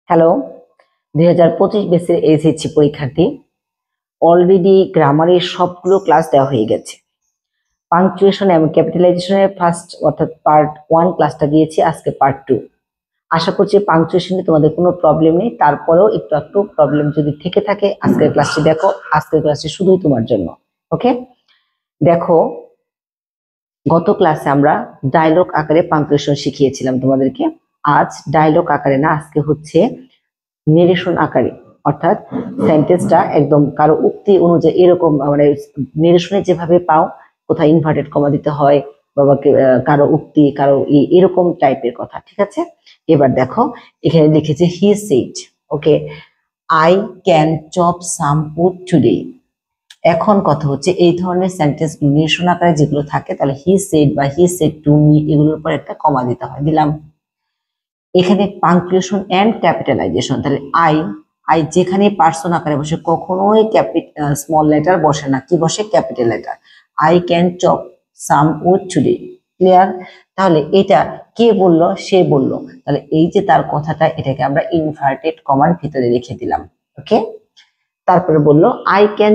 Hello, 2025 বেসের HSC পরীক্ষার্থী। Already গ্রামারের সবগুলো ক্লাস দেওয়া হয়ে গেছে। পাংচুয়েশন এবং ক্যাপিটালাইজেশনের ফার্স্ট অর্থাৎ পার্ট 1 ক্লাসটা দিয়েছি, আজকে পার্ট 2। আশা করছি পাংচুয়েশনে তোমাদের কোনো প্রবলেম নেই, তারপরেও একটু প্রবলেম যদি থেকে থাকে আজকের ক্লাসটি দেখো। আজকের ক্লাসটি শুধুই তোমার জন্য। ওকে, দেখো গত ক্লাসে আমরা ডায়লগ আকারে পাংচুয়েশন শিখিয়েছিলাম তোমাদেরকে। আজ ডায়লগ আকারে না, আজকে হচ্ছে নেরেশন আকারে, অর্থাৎ সেন্টেন্সটা একদম কারো উক্তি অনুযায়ী এরকম, মানে নেরেশনে যেভাবে পাও, কোথায় ইনভার্টেড কমা দিতে হয়, বাবাকে কারো উক্তি কারো এরকম টাইপের কথা। ঠিক আছে, এবার দেখো এখানে লিখেছে he said. Okay, I can chop some wood today. এখন কথা হচ্ছে এই ধরনের সেন্টেন্স নেরেশন আকারে যেগুলো থাকে, তাহলে হি সেড বা হি সেড টু মি, এগুলোর উপর একটা কমা দিতে হয়, দিলাম। এখানে পাংচুয়েশন এন্ড ক্যাপিটালাইজেশন, তাহলে আই যেখানে পার্সন আকারে বসে কখনোই স্মল লেটার বসে না, কি বসে? Capital letter. I can chop some wood today. Clear? তাহলে এটা কে বললো? সে বললো। তাহলে এই যে তার কথাটা, এটাকে আমরা ইনভার্টেড কমার ভিতরে রেখে দিলাম। ওকে, তারপরে বললো I can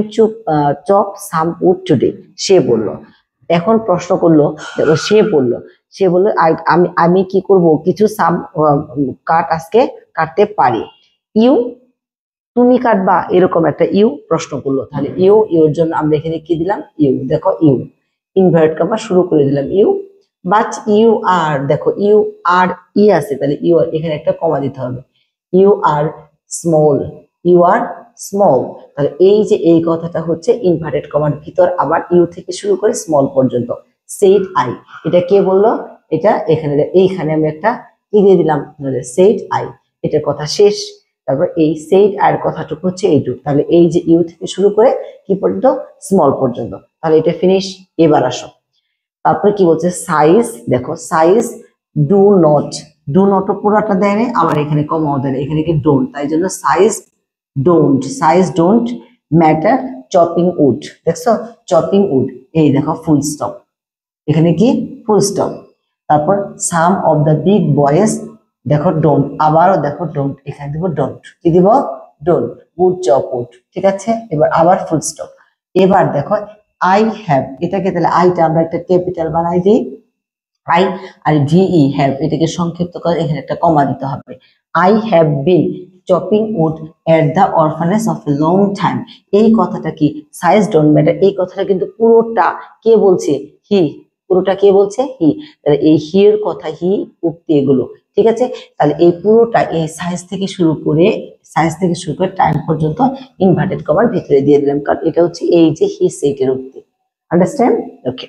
chop some wood today, সে বললো। এখন প্রশ্ন করলো, দেখো সে বললো আমি কি করব, কিছু সাম কাট আজকে কাটতে পারি। ইউ, তুমি কাটবা, এরকম একটা ইউ প্রশ্ন করলো। তাহলে ইউর জন্য আমরা এখানে কি দিলাম? ইউ। দেখো ইউ ইনভার্ট কমা শুরু করে দিলাম ইউ। বাট ইউ আর, দেখো ইউ আর ই আছে, তাহলে ইউ আর এখানে একটা কমা দিতে হবে। You are small, you are small. তাহলে এই যে এই কথাটা হচ্ছে ইনভার্টেড কমার ভিতর, আবার ইউ থেকে শুরু করে স্মল পর্যন্ত। সেড আই, এটা কে বললো? এটা এখানে, এইখানে আমি একটা কি দিয়ে দিলাম? সেড আই, এটার কথা শেষ। তারপর এই সেড আর কথাটুকু হচ্ছে এইটুকু। তাহলে এই যে ইউ থেকে শুরু করে কি পর্যন্ত? স্মল পর্যন্ত। তাহলে এটা ফিনিশ। এবার আসো, তারপরে কি বলছে? সাইজ, দেখো size do not, do not পুরোটা দেয় না, আবার এখানে কমাও দেয় না, এখানে কি ডোন্ট, তাই জন্য size don't matter chopping wood. দেখছো চপিং উড, এই দেখো ফুল স্টপ, এখানে কি ফুল স্টপ। তারপর some of the big boys, দেখো ডোন্ট, আবারও দেখো ডোন্ট, এখানে দিব ডোন্ট, কি দিব? Don't wood chop wood. ঠিক আছে, এবার আবার ফুল স্টপ। এবার দেখো আই হ্যাভ, এটাকে তাহলে আইটা আমরা একটা ক্যাপিটাল বানাই দিই, আই। আর ভিই হ্যাভ, এটাকে সংক্ষিপ্ত করে এখানে একটা কমা দিতে হবে। I have been chopping wood at the orphanage of a long time. এই কথাটা কি? সাইজ ডোন্ট ম্যাটার, এই কথাটা কিন্তু পুরোটা কে বলছে? হি। পুরোটা কে বলছে? হি। তাহলে এই হি এর কথা, হি উক্তি এগুলো। ঠিক আছে, তাহলে এই পুরোটা এই সাইজ থেকে শুরু করে টাইম পর্যন্ত ইনভার্টেড কমার ভিতরে দিয়ে দিলাম, কারণ এটা হচ্ছে এই যে হি সেটের উক্তি। আন্ডারস্ট্যান্ড? ওকে,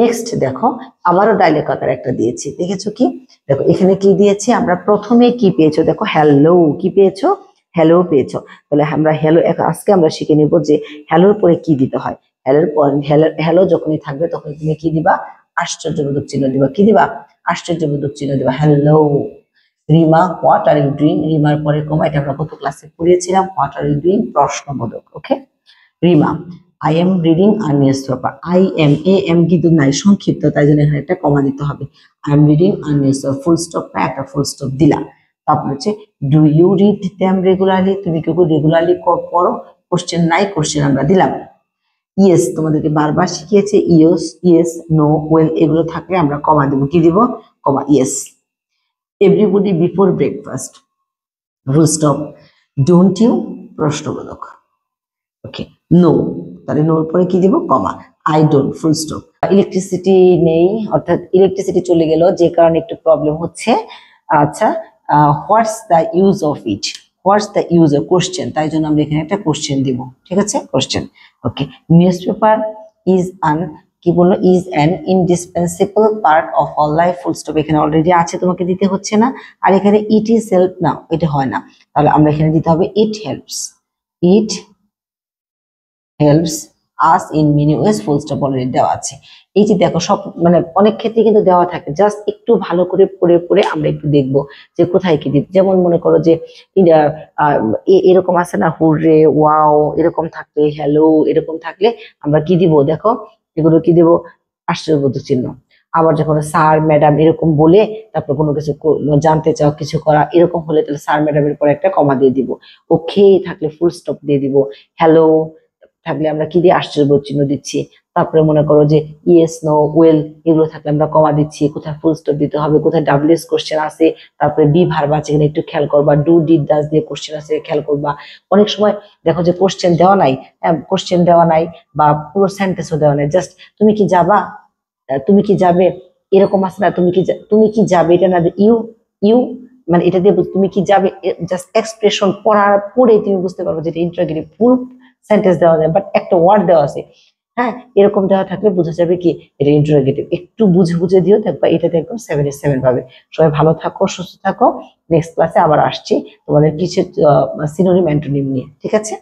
নেক্সট দেখো আবারও ডায়লগ আকার একটা দিয়েছি, দেখেছো কি? দেখো এখানে কি দিয়েছি আমরা? প্রথমে কি পেয়েছো? দেখো হ্যালো, কি পেয়েছো? হ্যালো পেয়েছো। তাহলে আমরা হ্যালো, আজকে আমরা শিখে নিব যে হ্যালোর পরে কি দিতে হয়। হ্যালোর পর হ্যালো যখনই থাকবে তখন তুমি কি দিবা? আশ্চর্যবোধক চিহ্ন দিবা। কি দিবা? আশ্চর্যবোধক চিহ্ন দিবা। Hello. Rima what are you doing, রিমার পরে কমা, এটা আমরা গত ক্লাসে পড়িয়েছিলাম। হোয়াট আর ইউ ডুইং প্রশ্নবোধক। Okay, Rima I am reading a newspaper. I am, A M কিন্তু নাই, সংক্ষিপ্ত, তাই জন্য এখানে একটা কমা দিতে হবে। I am reading a newspaper, full stop না, একটা ফুল স্টপ দিলা। তারপর হচ্ছে do you read them regularly, তুমি কি রেগুলারলি পড়ো? কোশ্চেন নাই, কোশ্চেন আমরা দিলাম। ইয়েস, তোমাদেরকে বারবার শিখিয়েছে ইয়েস, ইয়েস, নো, ওয়েল, এগুলো থাকলে আমরা কমা দেবো। কি দিব? Comma, yes. Everybody before breakfast, full stop. Don't you প্রশ্নবোধক। ওকে, নো, তাহলে নোর পরে কি দিব? Comma. I don't, full stop. Electricity নেই, অর্থাৎ ইলেকট্রিসিটি চলে গেল, যে কারণে একটু প্রবলেম হচ্ছে। আচ্ছা, what's the use of it, what's the use of, question, তাই জন্য আমরা এখানে একটা কোশ্চেন দিব। ঠিক আছে, question. Okay, newspaper is an, কি বললো? Is an indispensable part of all life, full stop. এখানে অলরেডি আছে, তোমাকে দিতে হচ্ছে না। আর এখানে ইট ইজ হেল্প, না এটা হয় না, তাহলে আমরা এখানে দিতে হবে it helps, it helps us in many ways, full stop already দেওয়া আছে। এই যে দেখো সব, মানে অনেক ক্ষেত্রে কিন্তু দেওয়া থাকে, জাস্ট একটু ভালো করে পড়ে পড়ে আমরা একটু দেখবো যে কোথায় কি দিতে। যেমন মনে করো যে এরকম আছে না, হুররে, ওয়াও, এরকম থাকলে, হ্যালো এরকম থাকলে আমরা কি দিব? দেখো এগুলো কি দিব? আশ্চর্যবোধক চিহ্ন। আবার যখন স্যার ম্যাডাম এরকম বলে তারপর কোনো কিছু জানতে চাও কিছু করা এরকম হলে তাহলে স্যার ম্যাডামের পরে একটা কমা দিয়ে দিব। ওকে থাকলে ফুল স্টপ দিয়ে দিব। হ্যালো থাকলে আমরা কি দিয়ে আশ্চর্যবোধক চিহ্ন দিচ্ছি। তারপরে মনে করো যে ইয়েস নো ওয়েল এগুলো থাকলে আমরা কমা দিচ্ছি, কোথায় ফুল স্টপ দিতে হবে, কোথায় ডাব্লিউএস কোশ্চেন আছে, তারপরে বি ভার্ব আছে কিনা একটু খেয়াল করবা, ডু ডিড ডাজ দিয়ে কোশ্চেন আছে খেয়াল করবা। অনেক সময় দেখো যে কোশ্চেন দেওয়া নাই, কোশ্চেন দেওয়া নাই বা পুরো সেন্টেন্সও দেওয়া নাই, জাস্ট তুমি কি যাবা, তুমি কি যাবে এরকম আছে না, তুমি কি যাবে এটা না, ইউ ইউ মানে এটা দিয়ে তুমি কি যাবে, জাস্ট এক্সপ্রেশন পড়ার পরে তুমি বুঝতে পারবে যে এটা ইন্টারোগেটিভ। ফুল সেন্টেন্স দেওয়া যায় বাট একটা ওয়ার্ড দেওয়া আছে, হ্যাঁ এরকম দেওয়া থাকলে বোঝা যাবে কি এটা ইন্টারোগেটিভ। একটু বুঝে বুঝে দিও, দেখবা এটাতে একদম 7/7 পাবে। সবাই ভালো থাকো, সুস্থ থাকো। নেক্সট ক্লাসে আবার আসছি তোমাদের কিছু সিনোনিম অ্যান্টোনিম নিয়ে, ঠিক আছে।